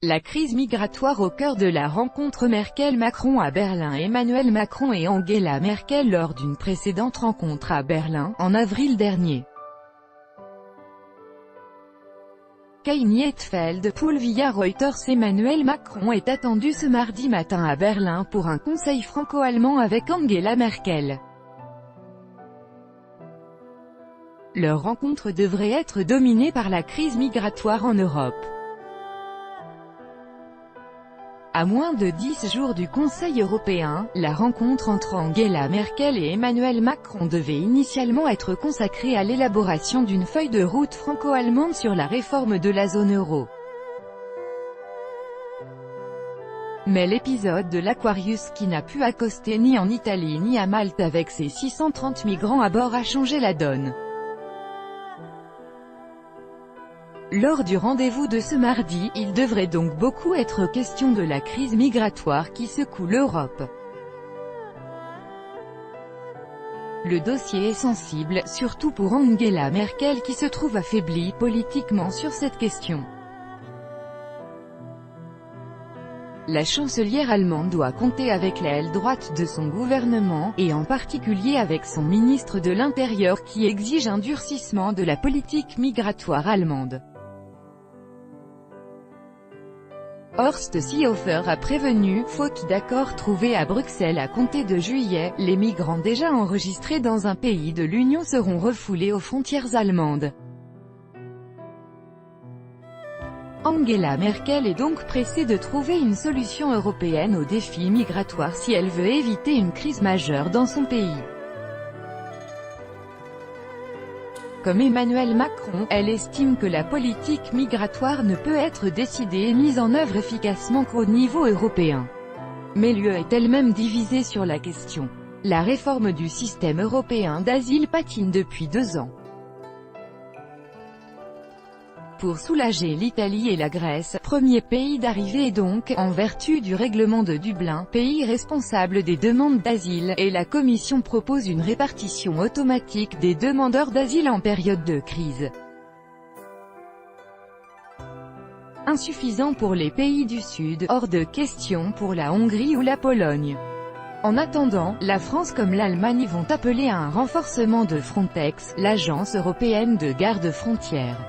La crise migratoire au cœur de la rencontre Merkel-Macron à Berlin. Emmanuel Macron et Angela Merkel lors d'une précédente rencontre à Berlin, en avril dernier. Kai Nietfeld, poule via Reuters. Emmanuel Macron est attendu ce mardi matin à Berlin pour un conseil franco-allemand avec Angela Merkel. Leur rencontre devrait être dominée par la crise migratoire en Europe. À moins de 10 jours du Conseil européen, la rencontre entre Angela Merkel et Emmanuel Macron devait initialement être consacrée à l'élaboration d'une feuille de route franco-allemande sur la réforme de la zone euro. Mais l'épisode de l'Aquarius, qui n'a pu accoster ni en Italie ni à Malte avec ses 630 migrants à bord, a changé la donne. Lors du rendez-vous de ce mardi, il devrait donc beaucoup être question de la crise migratoire qui secoue l'Europe. Le dossier est sensible, surtout pour Angela Merkel qui se trouve affaiblie politiquement sur cette question. La chancelière allemande doit compter avec l'aile droite de son gouvernement, et en particulier avec son ministre de l'Intérieur qui exige un durcissement de la politique migratoire allemande. Horst Seehofer a prévenu, faute d'accord trouvé à Bruxelles à compter de juillet, les migrants déjà enregistrés dans un pays de l'Union seront refoulés aux frontières allemandes. Angela Merkel est donc pressée de trouver une solution européenne aux défis migratoires si elle veut éviter une crise majeure dans son pays. Comme Emmanuel Macron, elle estime que la politique migratoire ne peut être décidée et mise en œuvre efficacement qu'au niveau européen. Mais l'UE est elle-même divisée sur la question. La réforme du système européen d'asile patine depuis 2 ans. Pour soulager l'Italie et la Grèce, premier pays d'arrivée et donc, en vertu du règlement de Dublin, pays responsable des demandes d'asile, et la Commission propose une répartition automatique des demandeurs d'asile en période de crise. Insuffisant pour les pays du Sud, hors de question pour la Hongrie ou la Pologne. En attendant, la France comme l'Allemagne vont appeler à un renforcement de Frontex, l'agence européenne de garde-frontières.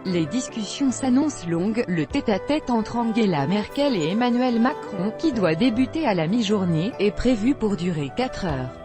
Les discussions s'annoncent longues, le tête-à-tête entre Angela Merkel et Emmanuel Macron, qui doit débuter à la mi-journée, est prévu pour durer 4 heures.